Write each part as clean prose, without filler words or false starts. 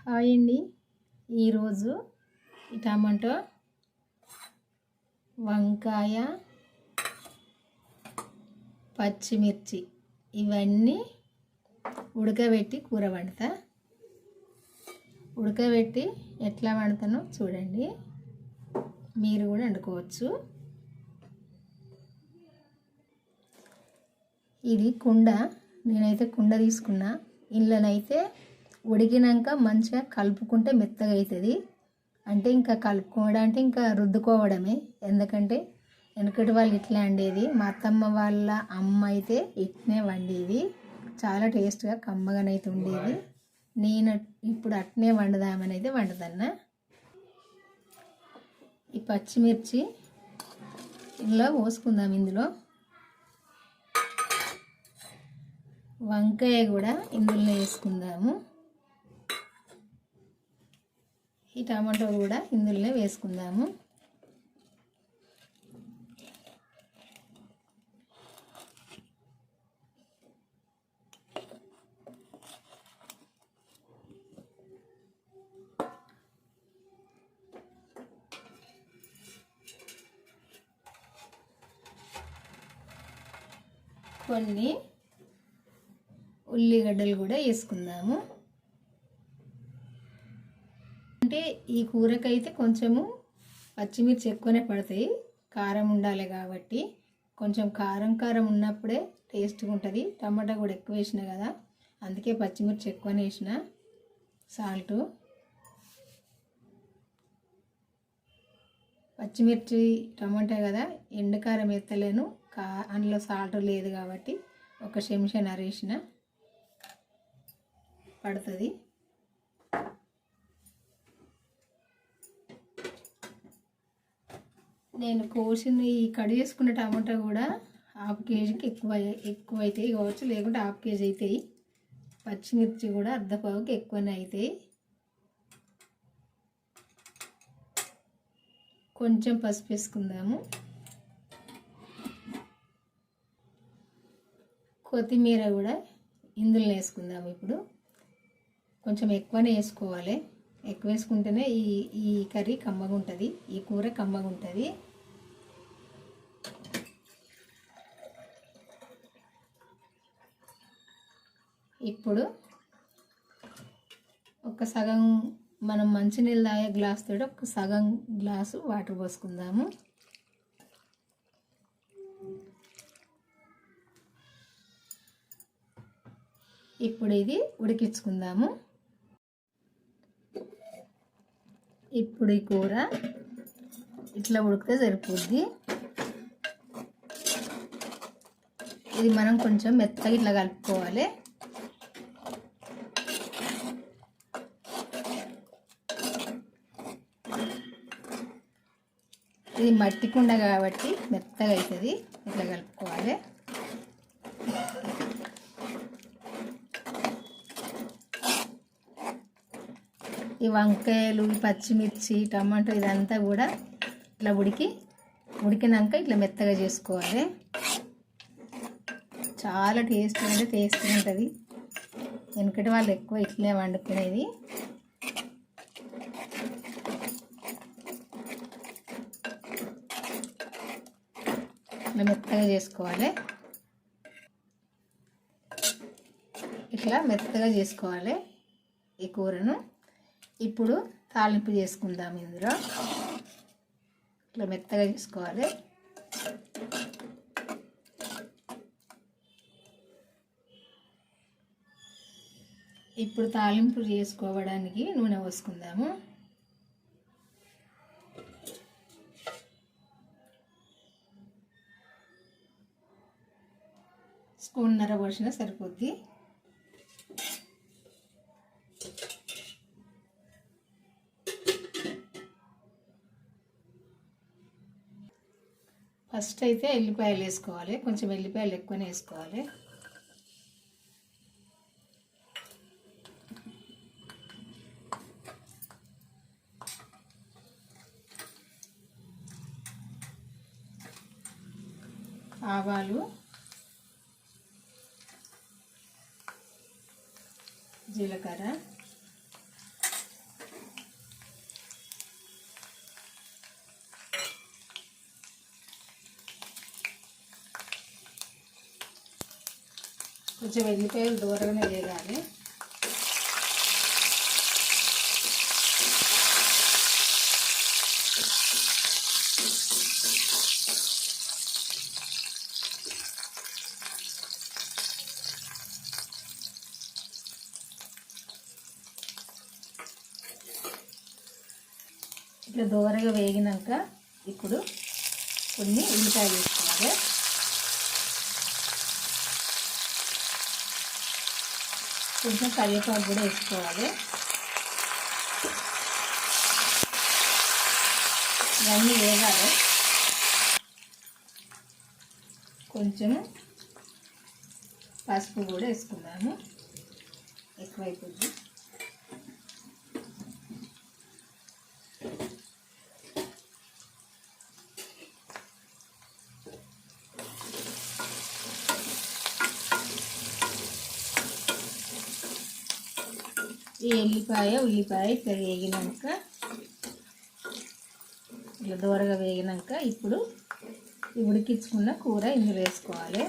Hi అండి. ఈరోజు tomato, వంకాయ, పచ్చిమిర్చి ఇవన్నీ ఉడకబెట్టి కూర వండుతా. ఉడకబెట్టి ఎట్లా వండుతానో చూడండి, మీరు కూడా వండుకోవచ్చు. ఇది కుండ, నేనైతే కుండ తీసుకున్నా. ఇంట్లోనైతే ఉడికినాక మంచిగా కలుపుకుంటే మెత్తగా అవుతుంది. అంటే ఇంకా కలుపుకోవడం ఇంకా రుద్దుకోవడమే. ఎందుకంటే వెనకటి వాళ్ళు ఇట్లా వండేది. మా అత్తమ్మ వాళ్ళ అమ్మ అయితే ఇట్నే వండేది. చాలా టేస్ట్గా కమ్మగానైతే ఉండేది. నేను ఇప్పుడు అట్నే వండుదామని అయితే వండుతున్నా. ఈ పచ్చిమిర్చి ఇలా పోసుకుందాం. ఇందులో వంకాయ కూడా ఇందులో వేసుకుందాము. ఈ టమాటో కూడా ఇందులో వేసుకుందాము. కొన్ని ఉల్లిగడ్డలు కూడా వేసుకుందాము. అంటే ఈ కూరకైతే కొంచెము పచ్చిమిర్చి ఎక్కువనే పడతాయి, కారం ఉండాలి కాబట్టి. కొంచెం కారం కారం ఉన్నప్పుడే టేస్ట్గా ఉంటుంది. టమాటా కూడా ఎక్కువ వేసిన కదా, అందుకే పచ్చిమిర్చి ఎక్కువనే వేసిన. సాల్టు, పచ్చిమిర్చి టమాటా కదా, ఎండుకారం ఎత్తలేను, అందులో సాల్ట్ లేదు కాబట్టి ఒక చెంచా నరేసిన పడుతుంది. నేను కోసిన ఈ కడి చేసుకున్న టమాటా కూడా హాఫ్ కేజీకి ఎక్కువ అవుతాయి కావచ్చు, లేకుంటే హాఫ్ కేజీ అవుతాయి. పచ్చిమిర్చి కూడా అర్ధపావుకి ఎక్కువనే అవుతాయి. కొంచెం పసుపు వేసుకుందాము. కొత్తిమీర కూడా ఇందులో వేసుకుందాము. ఇప్పుడు కొంచెం ఎక్కువనే వేసుకోవాలి. ఎక్కువ వేసుకుంటేనే ఈ కర్రీ కమ్మగా ఉంటుంది, ఈ కూర కమ్మగా ఉంటుంది. ఇప్పుడు ఒక సగం మనం మంచినీళ్ళు తాగే గ్లాస్ తోటి ఒక సగం గ్లాసు వాటర్ పోసుకుందాము. ఇప్పుడు ఇది ఉడికించుకుందాము. ఇప్పుడు ఈ కూర ఇట్లా ఉడికితే సరిపోద్ది. ఇది మనం కొంచెం మెత్తగా ఇట్లా కలుపుకోవాలి. ఇది మట్టి కుండ కాబట్టి మెత్తగా అవుతుంది. ఇట్లా కలుపుకోవాలి. ఈ వంకాయలు, ఈ పచ్చిమిర్చి, టమాటో ఇదంతా కూడా ఇట్లా ఉడికినాక ఇట్లా మెత్తగా చేసుకోవాలి. చాలా టేస్టీ అంటే టేస్టీ ఉంటుంది. వెనకటి వాళ్ళు ఎక్కువ ఇట్లనే వండుకునేది. ఇట్లా మెత్తగా చేసుకోవాలి. ఇట్లా మెత్తగా చేసుకోవాలి ఈ కూరను. ఇప్పుడు తాలింపు చేసుకుందాం. ఇందులో ఇట్లా మెత్తగా చేసుకోవాలి. ఇప్పుడు తాలింపు చేసుకోవడానికి నూనె పోసుకుందాము. స్పూన్నర పోసినా సరిపోద్ది. ఫస్ట్ అయితే ఎల్లిపాయలు వేసుకోవాలి. కొంచెం ఎల్లిపాయలు ఎక్కువనే వేసుకోవాలి. ఆవాలు, జీలకర్ర, కొంచెం వెల్లిపాయలు దూరంగానే వేగాలి. ఇట్లా దూరగా వేగినాక ఇప్పుడు కొన్ని ఉల్లిపాయలు వేసుకోవాలి. కొంచెం కరివేపాకు కూడా వేసుకోవాలి. ఇవన్నీ వేగాలి. కొంచెం పసుపు కూడా వేసుకున్నాము, ఎక్కువైపోద్ది. ఈ ఉల్లిపాయ ఇట్లా వేగినాక, ఇట్లా దూరగా వేగినాక ఇప్పుడు ఉడికించుకున్న కూర ఇందులో వేసుకోవాలి.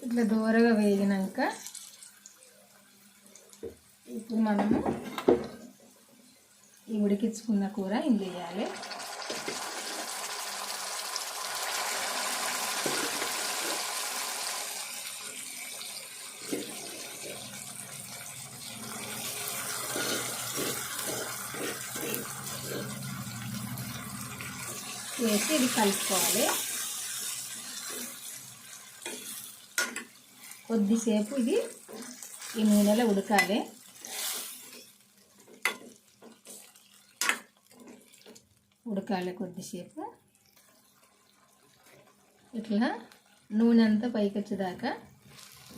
ఇట్లా దూరగా వేగినాక ఇప్పుడు మనము ఈ ఉడికించుకున్న కూర ఇందులో వేయాలి. వేసి ఇది కలుపుకోవాలి. కొద్దిసేపు ఇది ఈ నూనెలో ఉడకాలి. కొద్దిసేపు ఇట్లా నూనె అంతా పైకి వచ్చేదాకా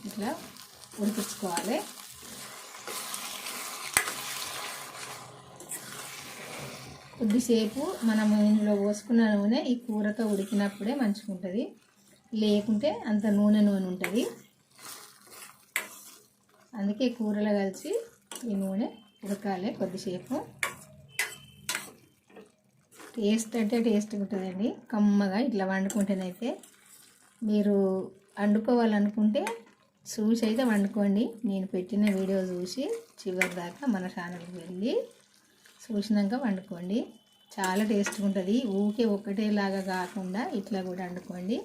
ఇట్లా ఉడికించుకోవాలి. కొద్దిసేపు మనం ఇందులో పోసుకున్న నూనె ఈ కూరతో ఉడికినప్పుడే మంచిగా ఉంటుంది, లేకుంటే అంత నూనె ఉంటుంది. అందుకే కూరలో కలిసి ఈ నూనె ఉడకాలి కొద్దిసేపు. టేస్ట్ అంటే టేస్ట్ ఉంటుందండి, కమ్మగా. ఇట్లా వండుకుంటేనైతే మీరు వండుకోవాలనుకుంటే చూసి అయితే వండుకోండి. నేను పెట్టిన వీడియో చూసి చివరి దాకా మన ఛానల్కి వెళ్ళి చూసినాక వండుకోండి. చాలా టేస్ట్గా ఉంటుంది. ఊకే ఒకటేలాగా కాకుండా ఇట్లా కూడా వండుకోండి.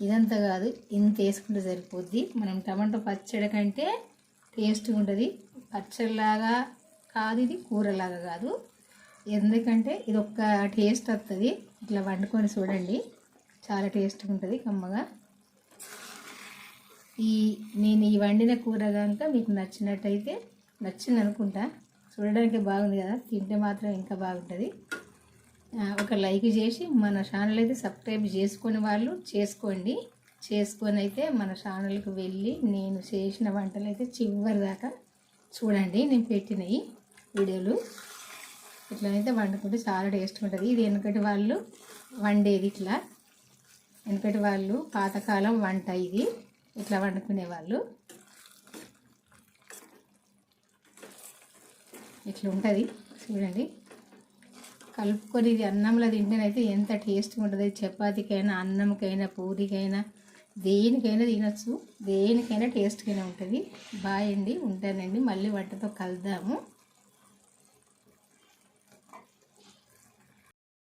ఇదంతా కాదు, ఇంత వేసుకుంటే సరిపోద్ది. మనం టమాటో పచ్చడి కంటే టేస్ట్గా ఉంటుంది. పచ్చడిలాగా కాదు, ఇది కూరలాగా కాదు. ఎందుకంటే ఇది ఒక్క టేస్ట్ వస్తుంది. ఇట్లా వండుకొని చూడండి, చాలా టేస్ట్గా ఉంటుంది, కమ్మగా. నేను ఈ వండిన కూర కనుక మీకు నచ్చినట్టయితే, నచ్చింది అనుకుంటా, చూడడానికి బాగుంది కదా, తింటే మాత్రం ఇంకా బాగుంటుంది. ఒక లైక్ చేసి మన ఛానల్ అయితే సబ్స్క్రైబ్ చేసుకునే వాళ్ళు చేసుకొని అయితే మన ఛానల్కి వెళ్ళి నేను చేసిన వంటలు అయితే చివరి దాకా చూడండి. నేను పెట్టినవి వీడియోలు ఇట్లనైతే వండుకుంటే చాలా టేస్ట్గా ఉంటుంది. ఇది వెనకటి వాళ్ళు వండేది, ఇట్లా వెనకటి వాళ్ళు పాతకాలం వంట ఇది, ఇట్లా వండుకునేవాళ్ళు. ఇట్లా ఉంటుంది చూడండి. కలుపుకొని ఇది అన్నంలో తింటేనైతే ఎంత టేస్ట్గా ఉంటుంది. చపాతీకైనా, అన్నంకైనా, పూరికైనా, దేనికైనా తినచ్చు, దేనికైనా టేస్ట్గానే ఉంటుంది. బాయ్ అండి, ఉంటానండి. మళ్ళీ వంటతో కలుద్దాము.